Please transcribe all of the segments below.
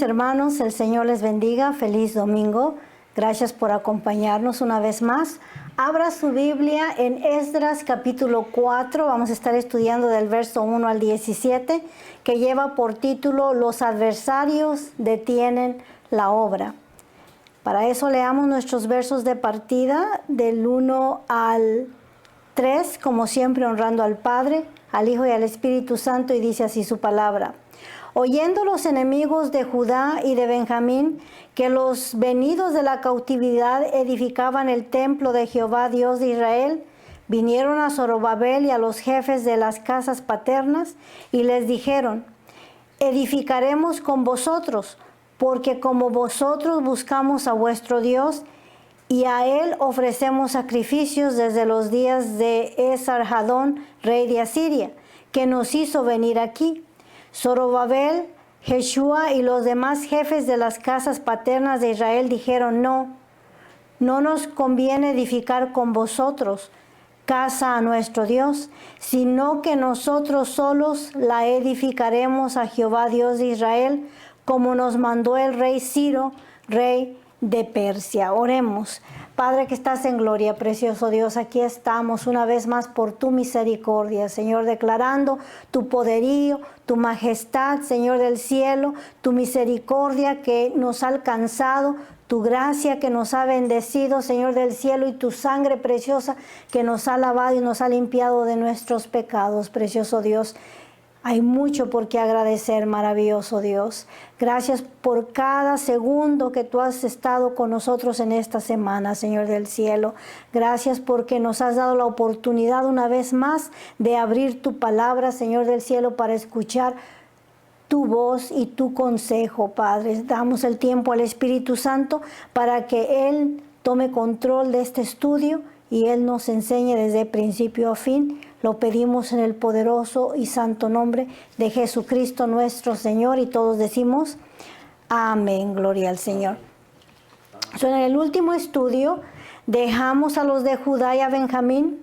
hermanos, el Señor les bendiga. Feliz domingo. Gracias por acompañarnos una vez más. Abra su Biblia en Esdras capítulo 4. Vamos a estar estudiando del verso 1 al 17, que lleva por título Los adversarios detienen la obra. Para eso leamos nuestros versos de partida del 1 al 3, como siempre honrando al Padre, al Hijo y al Espíritu Santo, y dice así su palabra. Oyendo los enemigos de Judá y de Benjamín que los venidos de la cautividad edificaban el templo de Jehová Dios de Israel, vinieron a Zorobabel y a los jefes de las casas paternas y les dijeron: edificaremos con vosotros, porque como vosotros buscamos a vuestro Dios, y a él ofrecemos sacrificios desde los días de Esarhadón, rey de Asiria, que nos hizo venir aquí. Zorobabel, Jeshua y los demás jefes de las casas paternas de Israel dijeron: no nos conviene edificar con vosotros casa a nuestro Dios, sino que nosotros solos la edificaremos a Jehová Dios de Israel, como nos mandó el rey Ciro, rey de Persia. Oremos. Padre que estás en gloria, precioso Dios, aquí estamos una vez más por tu misericordia, Señor, declarando tu poderío, tu majestad, Señor del cielo, tu misericordia que nos ha alcanzado, tu gracia que nos ha bendecido, Señor del cielo, y tu sangre preciosa que nos ha lavado y nos ha limpiado de nuestros pecados, precioso Dios. Hay mucho por qué agradecer, maravilloso Dios. Gracias por cada segundo que tú has estado con nosotros en esta semana, Señor del cielo. Gracias porque nos has dado la oportunidad una vez más de abrir tu palabra, Señor del cielo, para escuchar tu voz y tu consejo, Padre. Damos el tiempo al Espíritu Santo para que Él tome control de este estudio y Él nos enseñe desde principio a fin. Lo pedimos en el poderoso y santo nombre de Jesucristo nuestro Señor, y todos decimos amén, gloria al Señor. En el último estudio dejamos a los de Judá y a Benjamín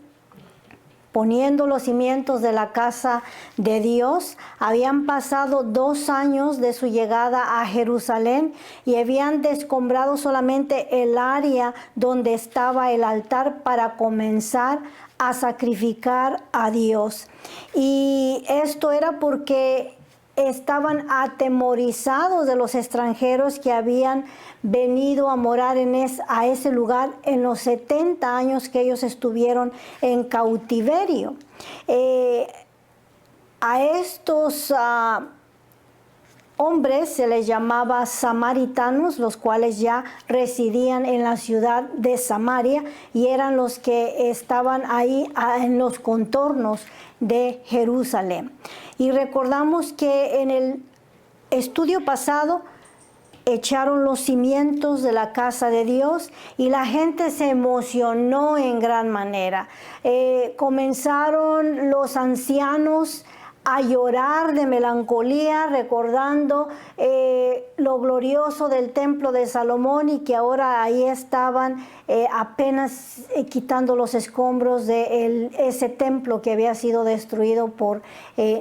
poniendo los cimientos de la casa de Dios. Habían pasado 2 años de su llegada a Jerusalén y habían descombrado solamente el área donde estaba el altar para comenzar a sacrificar a Dios. Y esto era porque estaban atemorizados de los extranjeros que habían venido a morar a ese lugar en los 70 años que ellos estuvieron en cautiverio. A estos hombres se les llamaba samaritanos, los cuales ya residían en la ciudad de Samaria y eran los que estaban ahí en los contornos de Jerusalén. Y recordamos que en el estudio pasado echaron los cimientos de la casa de Dios y la gente se emocionó en gran manera. Comenzaron los ancianos a llorar de melancolía, recordando lo glorioso del templo de Salomón, y que ahora ahí estaban apenas quitando los escombros de ese templo que había sido destruido por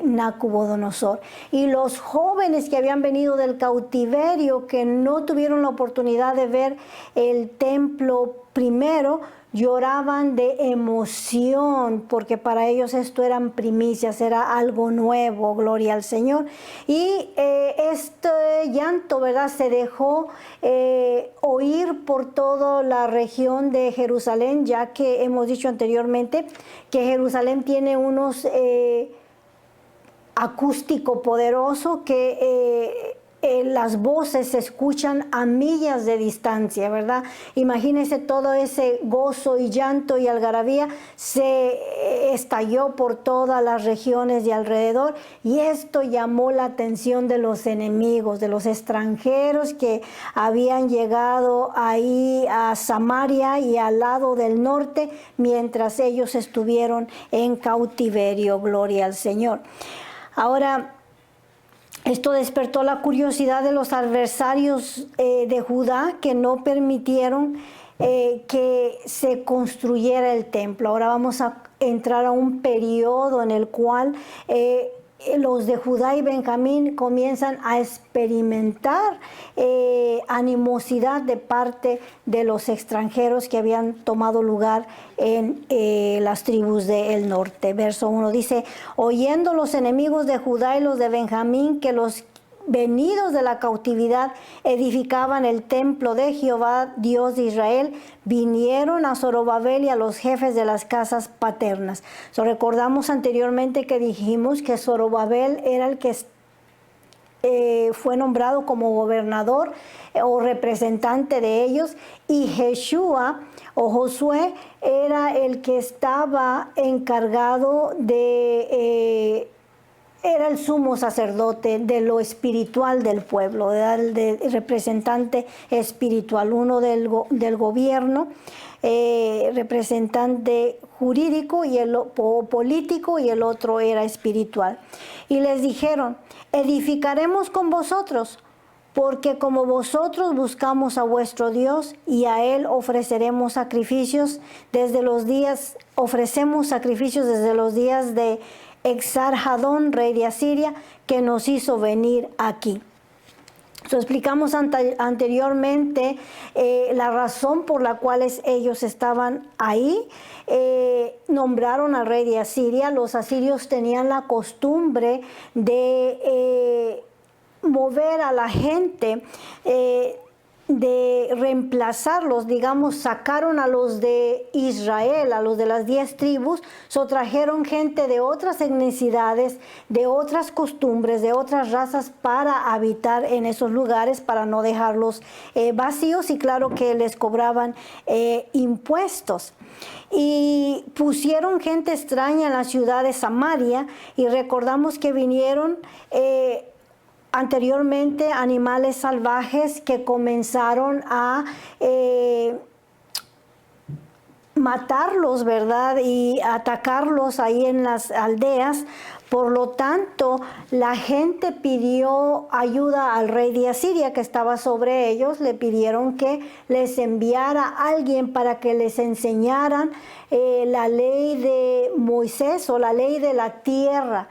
Nabucodonosor. Y los jóvenes que habían venido del cautiverio, que no tuvieron la oportunidad de ver el templo primero, lloraban de emoción, porque para ellos esto eran primicias, era algo nuevo, gloria al Señor. Y este llanto, ¿verdad?, se dejó oír por toda la región de Jerusalén, ya que hemos dicho anteriormente que Jerusalén tiene unos acústico poderoso que las voces se escuchan a millas de distancia, ¿verdad? Imagínense, todo ese gozo y llanto y algarabía se estalló por todas las regiones de alrededor, y esto llamó la atención de los enemigos, de los extranjeros que habían llegado ahí a Samaria y al lado del norte mientras ellos estuvieron en cautiverio, gloria al Señor. Ahora, esto despertó la curiosidad de los adversarios de Judá, que no permitieron que se construyera el templo. Ahora vamos a entrar a un periodo en el cual los de Judá y Benjamín comienzan a experimentar animosidad de parte de los extranjeros que habían tomado lugar en las tribus del norte. Verso 1 dice, oyendo los enemigos de Judá y los de Benjamín que los venidos de la cautividad edificaban el templo de Jehová, Dios de Israel, vinieron a Zorobabel y a los jefes de las casas paternas. Recordamos anteriormente que dijimos que Zorobabel era el que fue nombrado como gobernador o representante de ellos, y Jeshua o Josué era el que estaba encargado de era el sumo sacerdote de lo espiritual del pueblo, era el representante espiritual, uno del gobierno, representante jurídico y político, y el otro era espiritual. Y les dijeron, edificaremos con vosotros, porque como vosotros buscamos a vuestro Dios, y a Él ofrecemos sacrificios desde los días de Exarjadón, rey de Asiria, que nos hizo venir aquí. Explicamos anteriormente la razón por la cual ellos estaban ahí. Nombraron al rey de Asiria. Los asirios tenían la costumbre de mover a la gente, de reemplazarlos, digamos, sacaron a los de Israel, a los de las 10 tribus, trajeron gente de otras etnicidades, de otras costumbres, de otras razas para habitar en esos lugares, para no dejarlos vacíos, y claro que les cobraban impuestos. Y pusieron gente extraña en la ciudad de Samaria, y recordamos que vinieron anteriormente animales salvajes que comenzaron a matarlos, ¿verdad? Y atacarlos ahí en las aldeas. Por lo tanto, la gente pidió ayuda al rey de Asiria que estaba sobre ellos. Le pidieron que les enviara a alguien para que les enseñaran la ley de Moisés, o la ley de la tierra,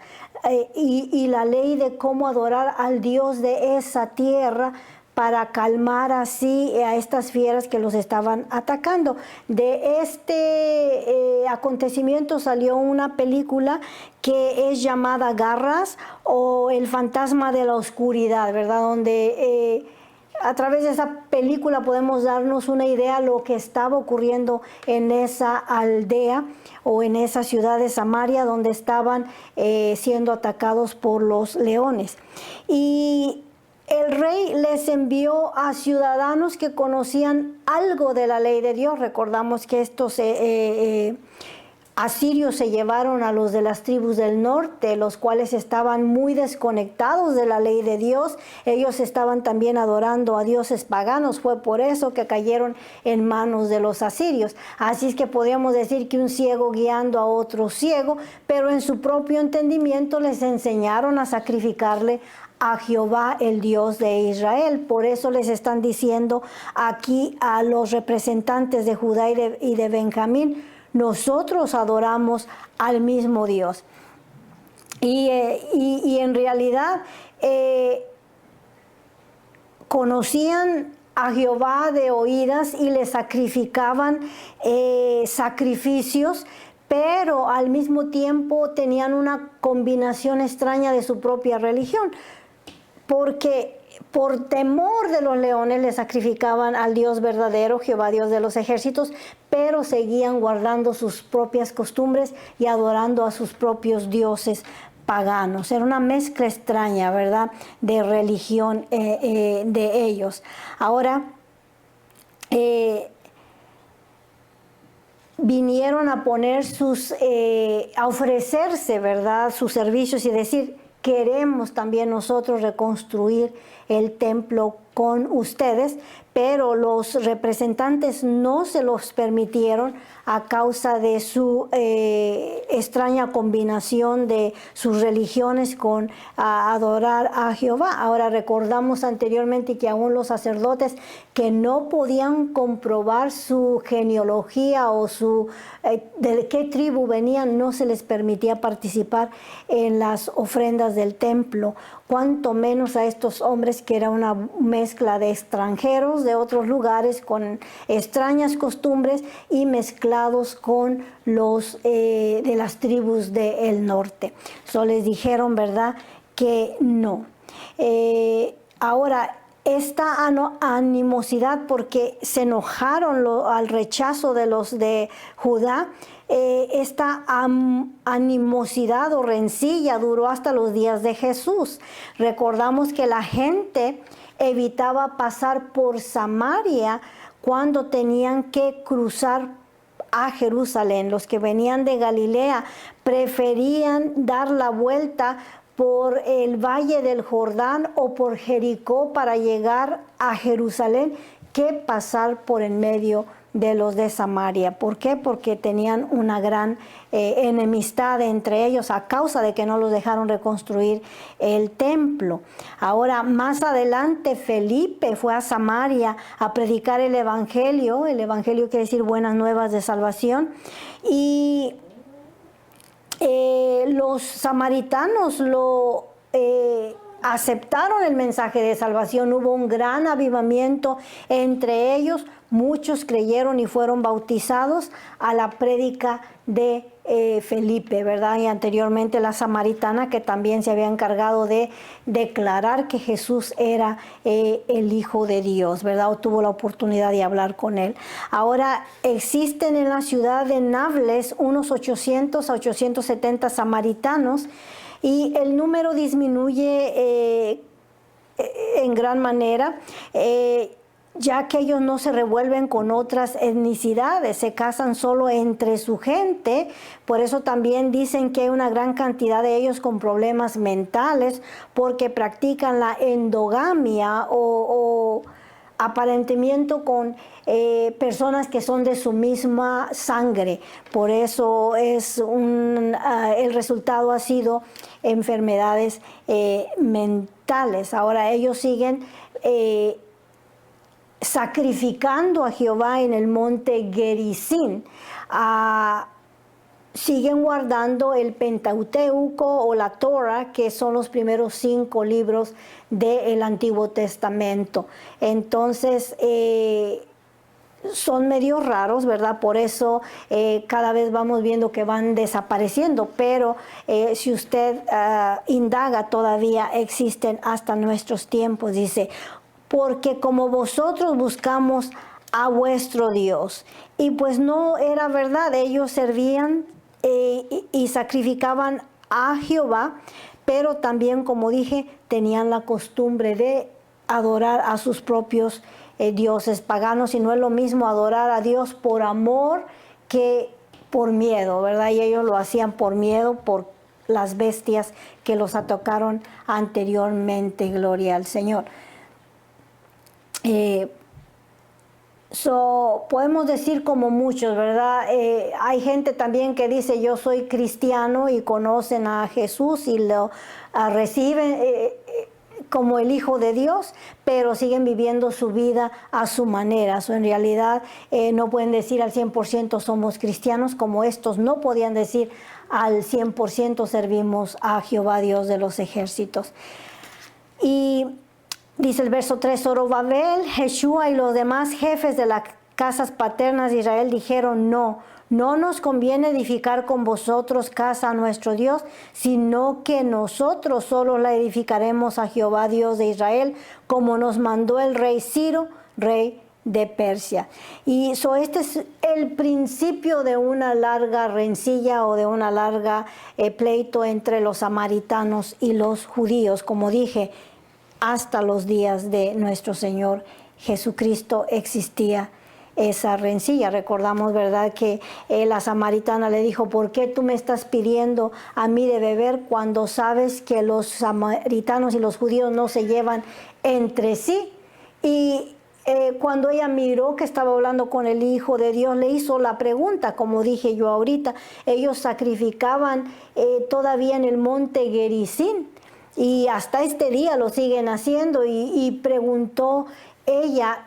y la ley de cómo adorar al Dios de esa tierra, para calmar así a estas fieras que los estaban atacando. De este acontecimiento salió una película que es llamada Garras, o El fantasma de la oscuridad, ¿verdad? Donde a través de esa película podemos darnos una idea de lo que estaba ocurriendo en esa aldea o en esa ciudad de Samaria, donde estaban siendo atacados por los leones. Y el rey les envió a ciudadanos que conocían algo de la ley de Dios. Recordamos que estos asirios se llevaron a los de las tribus del norte, los cuales estaban muy desconectados de la ley de Dios. Ellos estaban también adorando a dioses paganos. Fue por eso que cayeron en manos de los asirios. Así es que podríamos decir que un ciego guiando a otro ciego, pero en su propio entendimiento les enseñaron a sacrificarle a Jehová, el Dios de Israel. Por eso les están diciendo aquí a los representantes de Judá y de Benjamín, nosotros adoramos al mismo Dios. Y en realidad conocían a Jehová de oídas y le sacrificaban sacrificios, pero al mismo tiempo tenían una combinación extraña de su propia religión, porque por temor de los leones le sacrificaban al Dios verdadero, Jehová Dios de los ejércitos, pero seguían guardando sus propias costumbres y adorando a sus propios dioses paganos. Era una mezcla extraña, ¿verdad?, de religión de ellos. Ahora, vinieron a poner a ofrecerse, ¿verdad?, sus servicios y decir, queremos también nosotros reconstruir el templo con ustedes, pero los representantes no se los permitieron a causa de su extraña combinación de sus religiones con adorar a Jehová. Ahora recordamos anteriormente que aún los sacerdotes que no podían comprobar su genealogía o de qué tribu venían, no se les permitía participar en las ofrendas del templo, cuanto menos a estos hombres que era una mezcla de extranjeros de otros lugares con extrañas costumbres y mezclados con los de las tribus del norte. So les dijeron, ¿verdad?, que no. Ahora, esta animosidad, porque se enojaron al rechazo de los de Judá, esta animosidad o rencilla duró hasta los días de Jesús. Recordamos que la gente evitaba pasar por Samaria cuando tenían que cruzar a Jerusalén. Los que venían de Galilea preferían dar la vuelta por el valle del Jordán o por Jericó para llegar a Jerusalén que pasar por en medio de los de Samaria. ¿Por qué? Porque tenían una gran enemistad entre ellos a causa de que no los dejaron reconstruir el templo. Ahora, más adelante, Felipe fue a Samaria a predicar el evangelio. El evangelio quiere decir buenas nuevas de salvación. Y los samaritanos aceptaron el mensaje de salvación. Hubo un gran avivamiento entre ellos. Muchos creyeron y fueron bautizados a la prédica de Felipe, ¿verdad? Y anteriormente la samaritana, que también se había encargado de declarar que Jesús era el Hijo de Dios, ¿verdad? O tuvo la oportunidad de hablar con él. Ahora existen en la ciudad de Nablus unos 800 a 870 samaritanos, y el número disminuye en gran manera, ya que ellos no se revuelven con otras etnicidades, se casan solo entre su gente. Por eso también dicen que hay una gran cantidad de ellos con problemas mentales, porque practican la endogamia o aparentamiento con personas que son de su misma sangre. Por eso es el resultado ha sido enfermedades mentales. Ahora ellos siguen sacrificando a Jehová en el monte Gerizim. Siguen guardando el Pentateuco o la Torah, que son los primeros 5 libros del Antiguo Testamento. Entonces, son medio raros, ¿verdad? Por eso cada vez vamos viendo que van desapareciendo, pero si usted indaga, todavía existen hasta nuestros tiempos. Dice, porque como vosotros buscamos a vuestro Dios. Y pues no era verdad, ellos servían y sacrificaban a Jehová, pero también, como dije, tenían la costumbre de adorar a sus propios dioses paganos, y no es lo mismo adorar a Dios por amor que por miedo, ¿verdad? Y ellos lo hacían por miedo, por las bestias que los atacaron anteriormente. Gloria al Señor. Podemos decir como muchos, ¿verdad? Hay gente también que dice yo soy cristiano y conocen a Jesús y lo reciben como el Hijo de Dios, pero siguen viviendo su vida a su manera. En realidad no pueden decir al 100% somos cristianos, como estos no podían decir al 100% servimos a Jehová Dios de los ejércitos. Y dice el verso 3, Zorobabel, Jeshua y los demás jefes de las casas paternas de Israel dijeron, no nos conviene edificar con vosotros casa a nuestro Dios, sino que nosotros solo la edificaremos a Jehová Dios de Israel, como nos mandó el rey Ciro, rey de Persia. Y este es el principio de una larga rencilla o de una larga pleito entre los samaritanos y los judíos. Como dije, hasta los días de nuestro Señor Jesucristo existía esa rencilla. Recordamos, ¿verdad?, que la samaritana le dijo, ¿por qué tú me estás pidiendo a mí de beber cuando sabes que los samaritanos y los judíos no se llevan entre sí? Y cuando ella miró que estaba hablando con el Hijo de Dios, le hizo la pregunta, como dije yo ahorita. Ellos sacrificaban todavía en el monte Gerizim y hasta este día lo siguen haciendo. Y preguntó ella,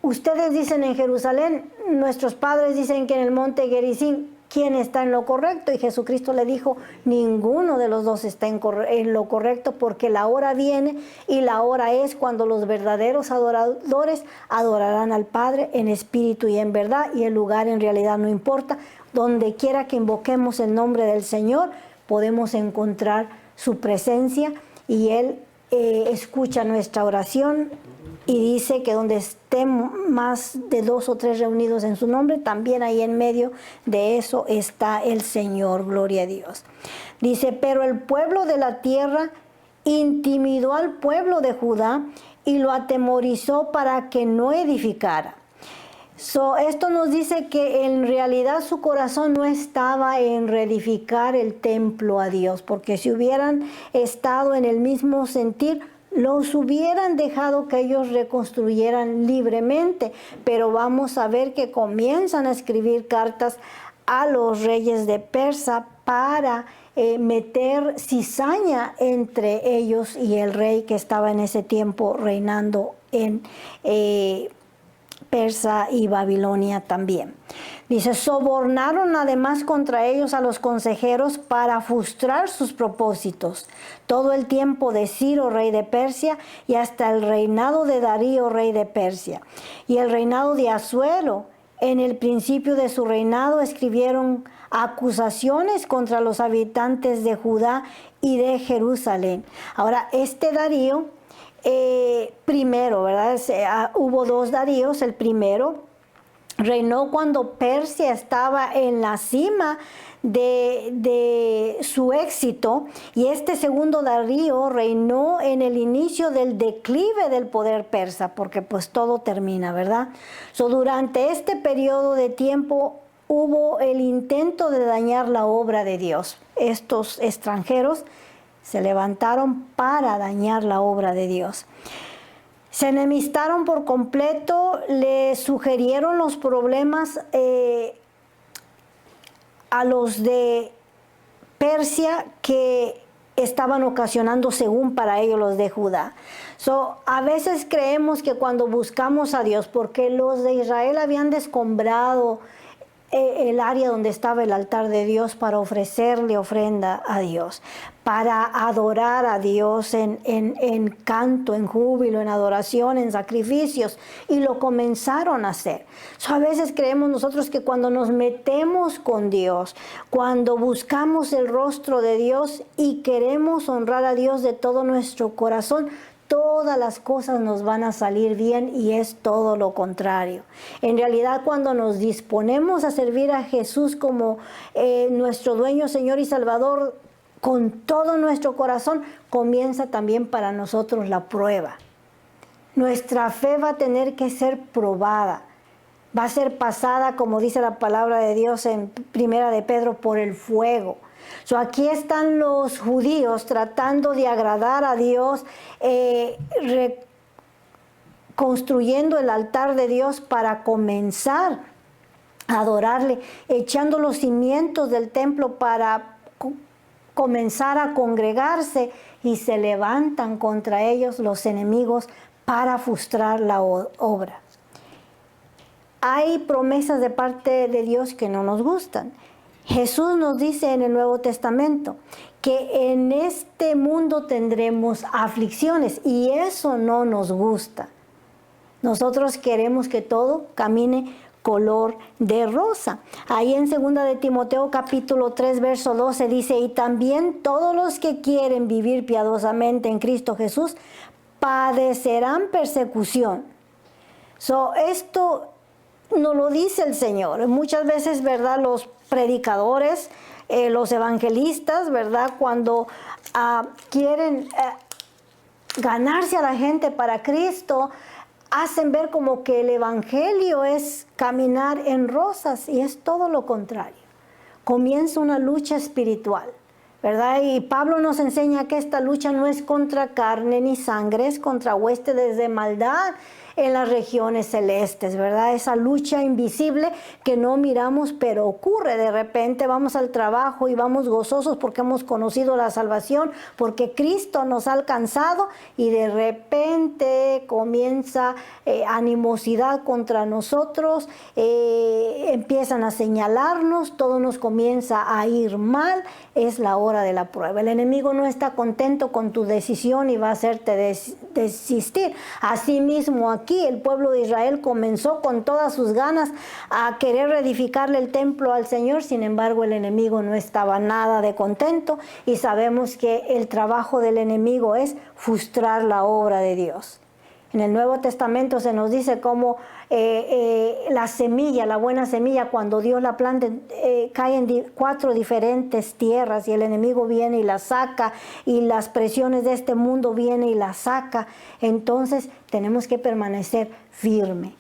ustedes dicen en Jerusalén, nuestros padres dicen que en el monte Gerizim, ¿quién está en lo correcto? Y Jesucristo le dijo, ninguno de los dos está en lo correcto, porque la hora viene y la hora es cuando los verdaderos adoradores adorarán al Padre en espíritu y en verdad, y el lugar en realidad no importa. Donde quiera que invoquemos el nombre del Señor, podemos encontrar su presencia y Él escucha nuestra oración. Y dice que donde estén más de 2 o 3 reunidos en su nombre, también ahí en medio de eso está el Señor, gloria a Dios. Dice, pero el pueblo de la tierra intimidó al pueblo de y lo atemorizó para que no edificara. Esto nos dice que en realidad su corazón no estaba en reedificar el templo a Dios, porque si hubieran estado en el mismo sentir, los hubieran dejado que ellos reconstruyeran libremente. Pero vamos a ver que comienzan a escribir cartas a los reyes de Persia para meter cizaña entre ellos y el rey que estaba en ese tiempo reinando en Persia y Babilonia también. Dice, sobornaron además contra ellos a los consejeros para frustrar sus propósitos. Todo el tiempo de Ciro, rey de Persia, y hasta el reinado de Darío, rey de Persia. Y el reinado de Asuero, en el principio de su reinado, escribieron acusaciones contra los habitantes de Judá y de Jerusalén. Ahora, este Darío, primero, ¿verdad? Hubo 2 Daríos. El primero reinó cuando Persia estaba en la cima de su éxito, y este segundo Darío reinó en el inicio del declive del poder persa, porque pues todo termina, ¿verdad? Durante este periodo de tiempo hubo el intento de dañar la obra de Dios. Estos extranjeros se levantaron para dañar la obra de Dios. Se enemistaron por completo, le sugirieron los problemas a los de Persia que estaban ocasionando según para ellos los de Judá. A veces creemos que cuando buscamos a Dios, porque los de Israel habían descombrado el área donde estaba el altar de Dios para ofrecerle ofrenda a Dios, para adorar a Dios en canto, en júbilo, en adoración, en sacrificios, y lo comenzaron a hacer. A veces creemos nosotros que cuando nos metemos con Dios, cuando buscamos el rostro de Dios y queremos honrar a Dios de todo nuestro corazón, todas las cosas nos van a salir bien, y es todo lo contrario. En realidad, cuando nos disponemos a servir a Jesús como nuestro dueño, Señor y Salvador, con todo nuestro corazón, comienza también para nosotros la prueba. Nuestra fe va a tener que ser probada, va a ser pasada, como dice la palabra de Dios en Primera de Pedro, por el fuego. Aquí están los judíos tratando de agradar a Dios, construyendo el altar de Dios para comenzar a adorarle, echando los cimientos del templo para comenzar a congregarse, y se levantan contra ellos los enemigos para frustrar la obra. Hay promesas de parte de Dios que no nos gustan. Jesús nos dice en el Nuevo Testamento que en este mundo tendremos aflicciones, y eso no nos gusta. Nosotros queremos que todo camine color de rosa. Ahí en 2 de Timoteo capítulo 3 verso 12 dice, y también todos los que quieren vivir piadosamente en Cristo Jesús padecerán persecución. Esto nos lo dice el Señor. Muchas veces, ¿verdad?, los predicadores, los evangelistas, ¿verdad?, cuando quieren ganarse a la gente para Cristo, hacen ver como que el evangelio es caminar en rosas, y es todo lo contrario. Comienza una lucha espiritual, ¿verdad? Y Pablo nos enseña que esta lucha no es contra carne ni sangre, es contra huestes de maldad en las regiones celestes, ¿verdad? Esa lucha invisible que no miramos, pero ocurre. De repente vamos al trabajo y vamos gozosos porque hemos conocido la salvación, porque Cristo nos ha alcanzado, y de repente comienza animosidad contra nosotros, empiezan a señalarnos, todo nos comienza a ir mal. Es la hora de la prueba. El enemigo no está contento con tu decisión y va a hacerte desistir. Asimismo, aquí el pueblo de Israel comenzó con todas sus ganas a querer reedificarle el templo al Señor. Sin embargo, el enemigo no estaba nada de contento, y sabemos que el trabajo del enemigo es frustrar la obra de Dios. En el Nuevo Testamento se nos dice cómo la semilla, la buena semilla, cuando Dios la planta, cae en 4 diferentes tierras, y el enemigo viene y la saca, y las presiones de este mundo viene y la saca. Entonces tenemos que permanecer firme.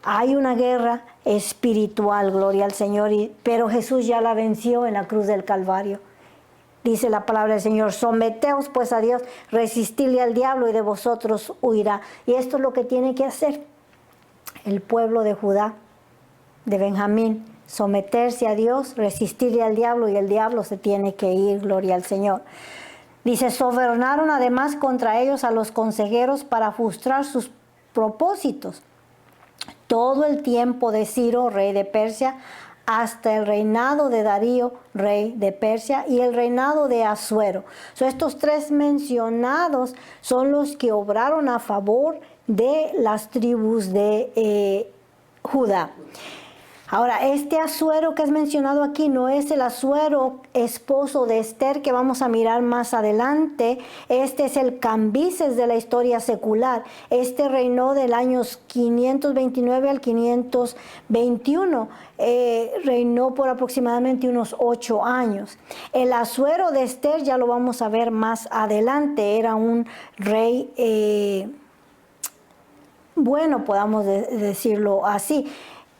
Hay una guerra espiritual, gloria al Señor, pero Jesús ya la venció en la cruz del Calvario. Dice la palabra del Señor: someteos pues a Dios, resistidle al diablo y de vosotros huirá. Y esto es lo que tiene que hacer el pueblo de Judá, de Benjamín: someterse a Dios, resistirle al diablo, y el diablo se tiene que ir, gloria al Señor. Dice: sobornaron además contra ellos a los consejeros para frustrar sus propósitos. Todo el tiempo de Ciro, rey de Persia, hasta el reinado de Darío, rey de Persia, y el reinado de Asuero. Estos 3 mencionados son los que obraron a favor de las tribus de Judá. Ahora, este Asuero que es mencionado aquí no es el Asuero esposo de Esther, que vamos a mirar más adelante. Este es el Cambises de la historia secular. Este reinó del años 529 al 521. Reinó por aproximadamente unos 8 años. El Asuero de Esther ya lo vamos a ver más adelante. Era un rey, bueno, podamos decirlo así.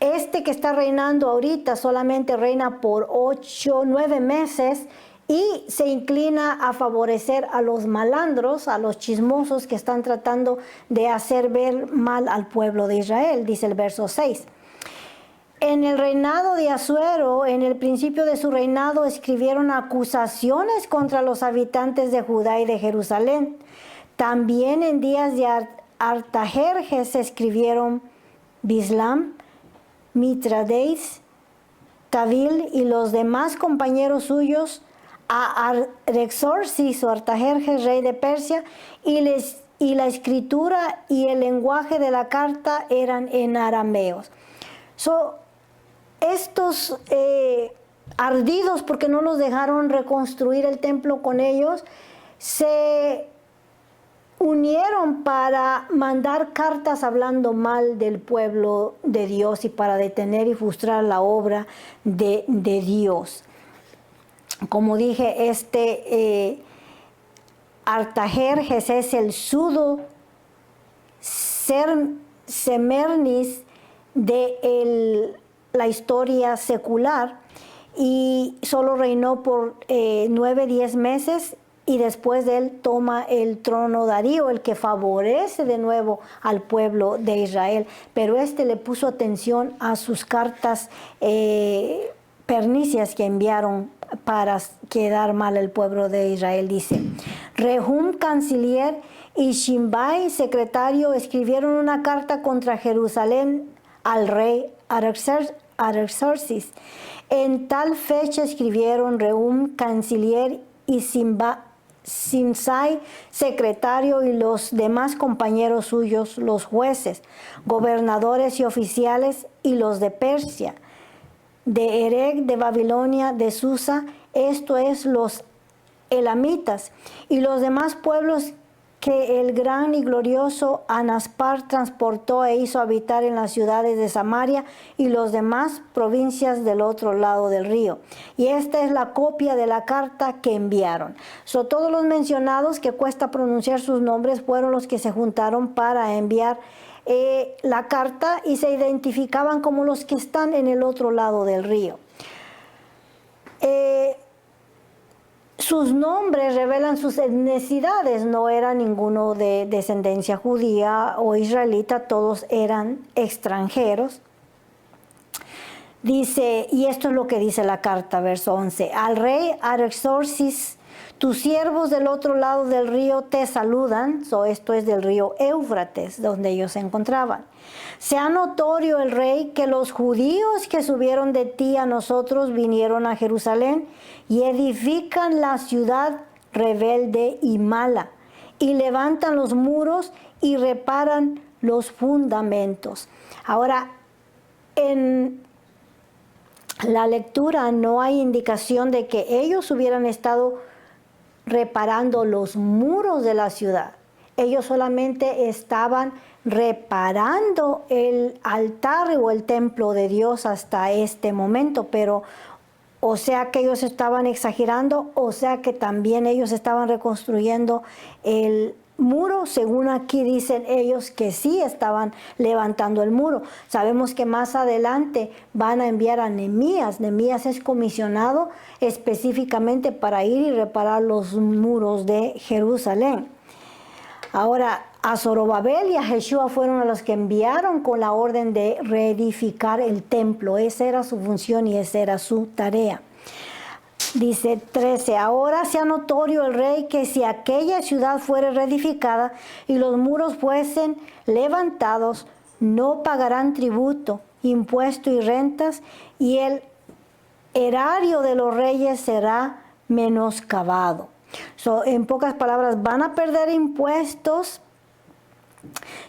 Este que está reinando ahorita solamente reina por 8-9 meses, y se inclina a favorecer a los malandros, a los chismosos que están tratando de hacer ver mal al pueblo de Israel, dice el verso 6. En el reinado de Asuero, en el principio de su reinado, escribieron acusaciones contra los habitantes de Judá y de Jerusalén. También en días de Artajerjes escribieron Bislam, Mitradeis, Tabil y los demás compañeros suyos a Artaxerxes o Artajerjes, rey de Persia, y la escritura y el lenguaje de la carta eran en arameos. Estos ardidos porque no los dejaron reconstruir el templo con ellos, se unieron para mandar cartas hablando mal del pueblo de Dios y para detener y frustrar la obra de Dios. Como dije, Artajerjes es el pseudo Semernis de la historia secular, y solo reinó por 9-10 meses. Y después de él toma el trono Darío, el que favorece de nuevo al pueblo de Israel. Pero le puso atención a sus cartas pernicias que enviaron para quedar mal el pueblo de Israel. Dice: Rehum, canciller, y Shimbai, secretario, escribieron una carta contra Jerusalén al rey Artaxerxes. En tal fecha escribieron Rehum, canciller, y Simsai, secretario, y los demás compañeros suyos, los jueces, gobernadores y oficiales, y los de Persia, de Erech, de Babilonia, de Susa, esto es, los elamitas, y los demás pueblos que el gran y glorioso Anaspar transportó e hizo habitar en las ciudades de Samaria y los demás provincias del otro lado del río. Y esta es la copia de la carta que enviaron. Todos los mencionados, que cuesta pronunciar sus nombres, fueron los que se juntaron para enviar la carta, y se identificaban como los que están en el otro lado del río. sus nombres revelan sus etnicidades, no era ninguno de descendencia judía o israelita, todos eran extranjeros. Dice, y esto es lo que dice la carta, verso 11, al rey Artaxerxes, tus siervos del otro lado del río te saludan, esto es del río Éufrates, donde ellos se encontraban. Sea notorio el rey que los judíos que subieron de ti a nosotros vinieron a Jerusalén y edifican la ciudad rebelde y mala, y levantan los muros y reparan los fundamentos. Ahora, en la lectura no hay indicación de que ellos hubieran estado reparando los muros de la ciudad. Ellos solamente estaban reparando el altar o el templo de Dios hasta este momento, pero o sea que ellos estaban exagerando, o sea que también ellos estaban reconstruyendo el muro, según aquí dicen ellos que sí estaban levantando el muro. Sabemos que más adelante van a enviar a Nehemías. Nehemías es comisionado específicamente para ir y reparar los muros de Jerusalén. Ahora, a Zorobabel y a Jeshua fueron a los que enviaron con la orden de reedificar el templo. Esa era su función y esa era su tarea. Dice 13, ahora sea notorio el rey que si aquella ciudad fuere reedificada y los muros fuesen levantados, no pagarán tributo, impuesto y rentas, y el erario de los reyes será menoscabado. En pocas palabras, van a perder impuestos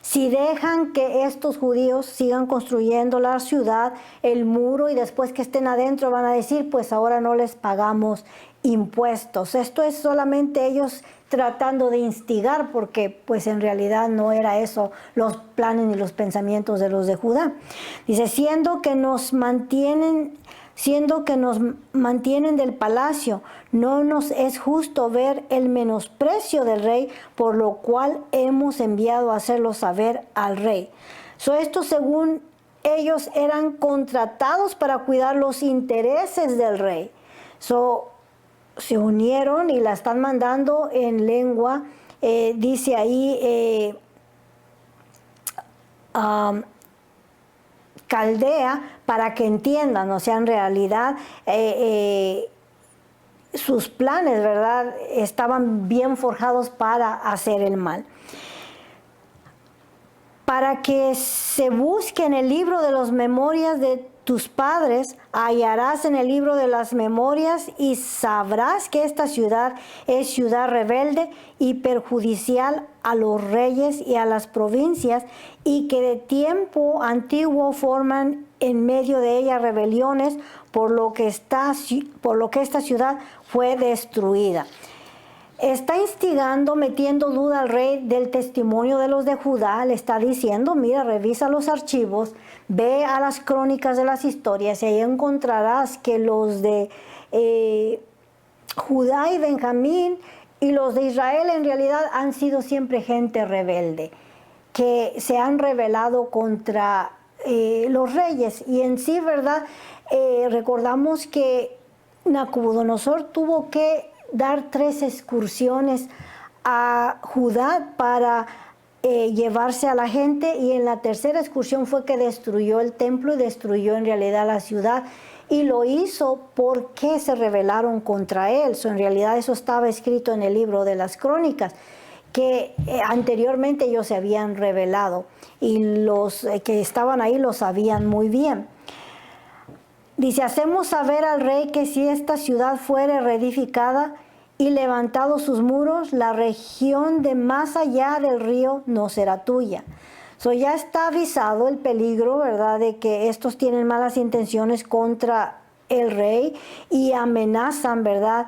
si dejan que estos judíos sigan construyendo la ciudad, el muro, y después que estén adentro van a decir, pues ahora no les pagamos impuestos. Esto es solamente ellos tratando de instigar, porque pues en realidad no era eso los planes ni los pensamientos de los de Judá. Dice, siendo que nos mantienen del palacio, no nos es justo ver el menosprecio del rey, por lo cual hemos enviado a hacerlo saber al rey. Estos, según ellos, eran contratados para cuidar los intereses del rey. Se unieron y la están mandando en lengua, dice ahí, caldea, para que entiendan, o sea, en realidad sus planes, ¿verdad?, estaban bien forjados para hacer el mal. Para que se busque en el libro de las memorias de tus padres, hallarás en el libro de las memorias y sabrás que esta ciudad es ciudad rebelde y perjudicial a los reyes y a las provincias, y que de tiempo antiguo forman en medio de ella rebeliones, por lo que esta ciudad fue destruida. Está instigando, metiendo duda al rey del testimonio de los de Judá. Le está diciendo, mira, revisa los archivos, ve a las crónicas de las historias y ahí encontrarás que los de Judá y Benjamín y los de Israel en realidad han sido siempre gente rebelde, que se han rebelado contra los reyes. Y en sí, ¿verdad? Recordamos que Nabucodonosor tuvo que dar 3 excursiones a Judá para llevarse a la gente, y en la tercera excursión fue que destruyó el templo y destruyó en realidad la ciudad, y lo hizo porque se rebelaron contra él. En realidad eso estaba escrito en el libro de las crónicas, que anteriormente ellos se habían rebelado y los que estaban ahí lo sabían muy bien. Dice, hacemos saber al rey que si esta ciudad fuere reedificada y levantados sus muros, la región de más allá del río no será tuya. Ya está avisado el peligro, ¿verdad?, de que estos tienen malas intenciones contra el rey y amenazan, ¿verdad?,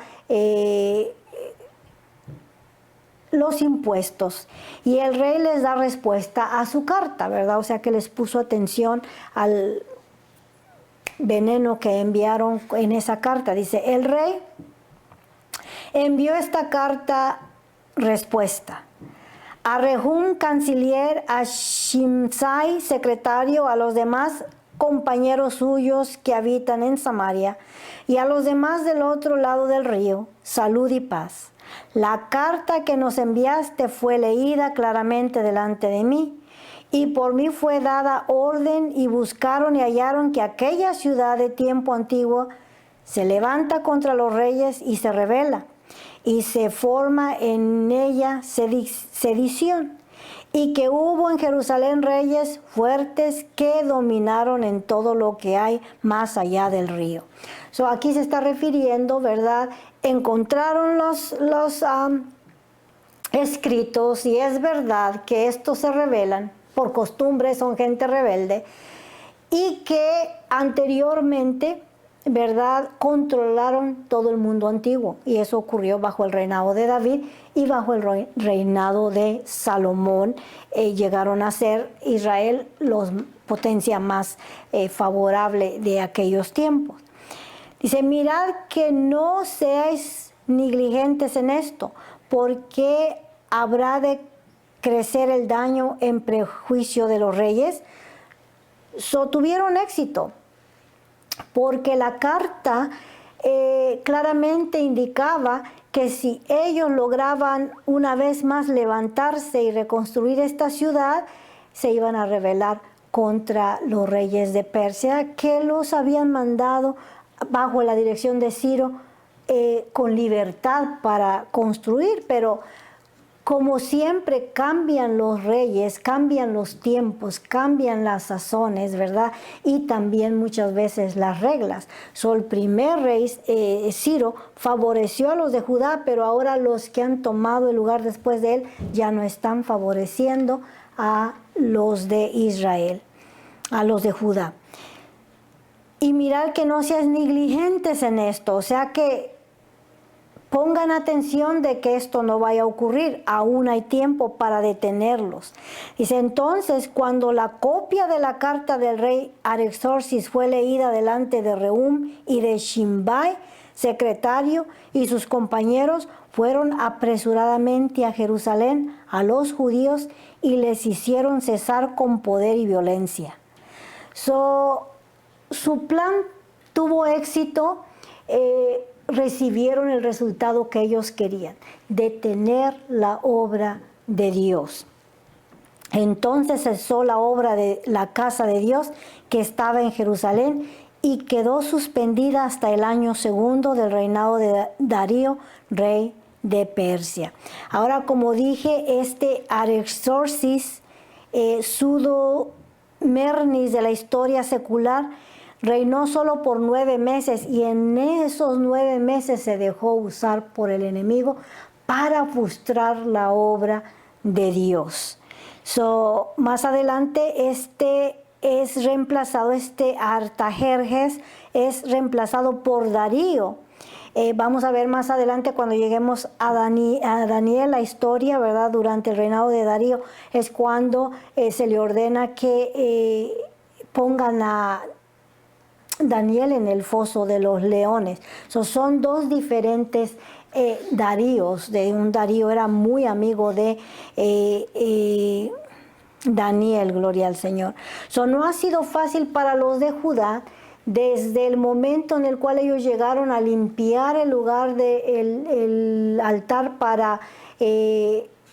los impuestos. Y el rey les da respuesta a su carta, ¿verdad? O sea que les puso atención al veneno que enviaron en esa carta. Dice, el rey envió esta carta respuesta a Rehum, canciller, a Shimsai, secretario, a los demás compañeros suyos que habitan en Samaria, y a los demás del otro lado del río, salud y paz. La carta que nos enviaste fue leída claramente delante de mí, y por mí fue dada orden, y buscaron y hallaron que aquella ciudad de tiempo antiguo se levanta contra los reyes y se rebela, y se forma en ella sedición, y que hubo en Jerusalén reyes fuertes que dominaron en todo lo que hay más allá del río. Aquí se está refiriendo, ¿verdad? Encontraron los escritos, y es verdad que estos se rebelan, por costumbre son gente rebelde, y que anteriormente, ¿verdad?, controlaron todo el mundo antiguo, y eso ocurrió bajo el reinado de David y bajo el reinado de Salomón. Llegaron a ser Israel la potencia más favorable de aquellos tiempos. Dice, mirad que no seáis negligentes en esto, porque habrá de crecer el daño en prejuicio de los reyes. Tuvieron éxito, porque la carta claramente indicaba que si ellos lograban una vez más levantarse y reconstruir esta ciudad, se iban a rebelar contra los reyes de Persia, que los habían mandado bajo la dirección de Ciro con libertad para construir. Pero como siempre cambian los reyes, cambian los tiempos, cambian las sazones, ¿verdad? Y también muchas veces las reglas. El primer rey, Ciro, favoreció a los de Judá, pero ahora los que han tomado el lugar después de él ya no están favoreciendo a los de Israel, a los de Judá. Y mirad que no seas negligentes en esto, o sea que pongan atención de que esto no vaya a ocurrir, aún hay tiempo para detenerlos. Dice, entonces, cuando la copia de la carta del rey Artaxerxes fue leída delante de Rehum y de Shimbai, secretario, y sus compañeros, fueron apresuradamente a Jerusalén a los judíos y les hicieron cesar con poder y violencia. Su plan tuvo éxito. Recibieron el resultado que ellos querían, detener la obra de Dios. Entonces cesó la obra de la casa de Dios que estaba en Jerusalén, y quedó suspendida hasta el año segundo del reinado de Darío, rey de Persia. Ahora, como dije, este Artaxerxes, Pseudo-Mernis de la historia secular, reinó solo por 9 meses, y en esos 9 meses se dejó usar por el enemigo para frustrar la obra de Dios. Más adelante es reemplazado, Artajerjes es reemplazado por Darío. Vamos a ver más adelante cuando lleguemos a Daniel, la historia, ¿verdad? Durante el reinado de Darío es cuando se le ordena que pongan a Daniel en el foso de los leones. Son dos diferentes Daríos. Un Darío era muy amigo de Daniel, gloria al Señor. No ha sido fácil para los de Judá desde el momento en el cual ellos llegaron a limpiar el lugar del altar para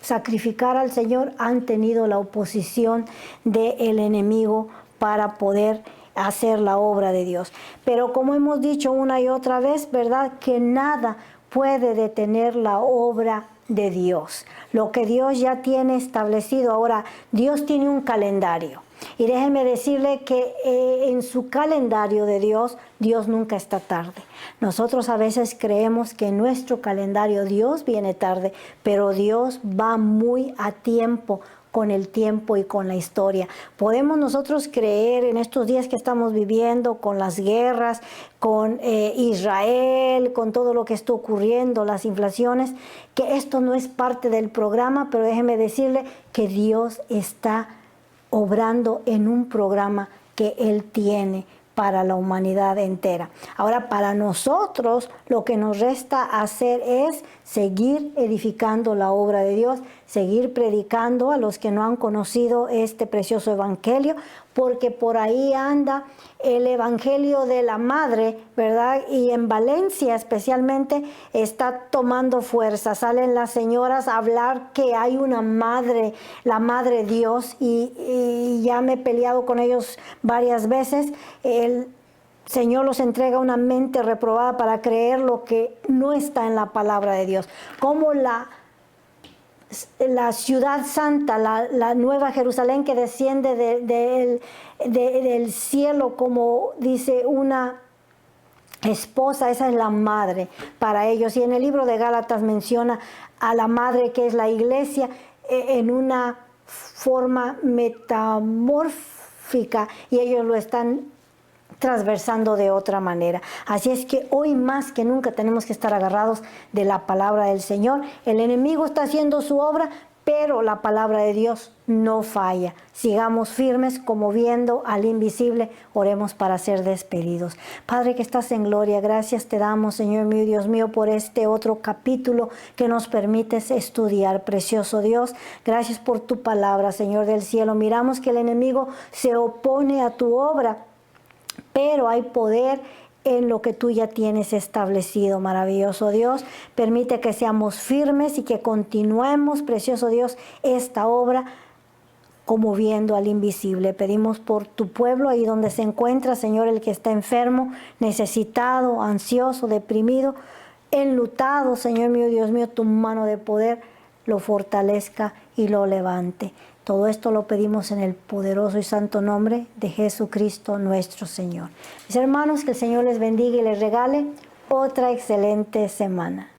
sacrificar al Señor. Han tenido la oposición del enemigo para poder hacer la obra de Dios. Pero como hemos dicho una y otra vez, ¿verdad?, que nada puede detener la obra de Dios. Lo que Dios ya tiene establecido. Ahora, Dios tiene un calendario. Y déjenme decirle que en su calendario de Dios, Dios nunca está tarde. Nosotros a veces creemos que en nuestro calendario Dios viene tarde, pero Dios va muy a tiempo, con el tiempo y con la historia. Podemos nosotros creer en estos días que estamos viviendo, con las guerras, con Israel, con todo lo que está ocurriendo, las inflaciones, que esto no es parte del programa, pero déjeme decirle que Dios está obrando en un programa que Él tiene para la humanidad entera. Ahora, para nosotros lo que nos resta hacer es seguir edificando la obra de Dios, seguir predicando a los que no han conocido este precioso evangelio, porque por ahí anda el Evangelio de la Madre, ¿verdad? Y en Valencia especialmente está tomando fuerza. Salen las señoras a hablar que hay una madre, la Madre Dios, y ya me he peleado con ellos varias veces. El Señor los entrega una mente reprobada para creer lo que no está en la palabra de Dios. Como la ciudad santa, la nueva Jerusalén que desciende del cielo, como dice una esposa, esa es la madre para ellos. Y en el libro de Gálatas menciona a la madre que es la iglesia en una forma metamórfica, y ellos lo están transversando de otra manera. Así es que hoy más que nunca tenemos que estar agarrados de la palabra del Señor. El enemigo está haciendo su obra, pero la palabra de Dios no falla. Sigamos firmes como viendo al invisible. Oremos para ser despedidos. Padre que estás en gloria, gracias te damos, Señor mío, Dios mío, por este otro capítulo que nos permites estudiar. Precioso Dios, gracias por tu palabra, Señor del cielo. Miramos que el enemigo se opone a tu obra, pero hay poder en lo que tú ya tienes establecido. Maravilloso Dios, permite que seamos firmes y que continuemos, precioso Dios, esta obra como viendo al invisible. Pedimos por tu pueblo ahí donde se encuentra, Señor, el que está enfermo, necesitado, ansioso, deprimido, enlutado, Señor mío, Dios mío, tu mano de poder lo fortalezca y lo levante. Todo esto lo pedimos en el poderoso y santo nombre de Jesucristo nuestro Señor. Mis hermanos, que el Señor les bendiga y les regale otra excelente semana.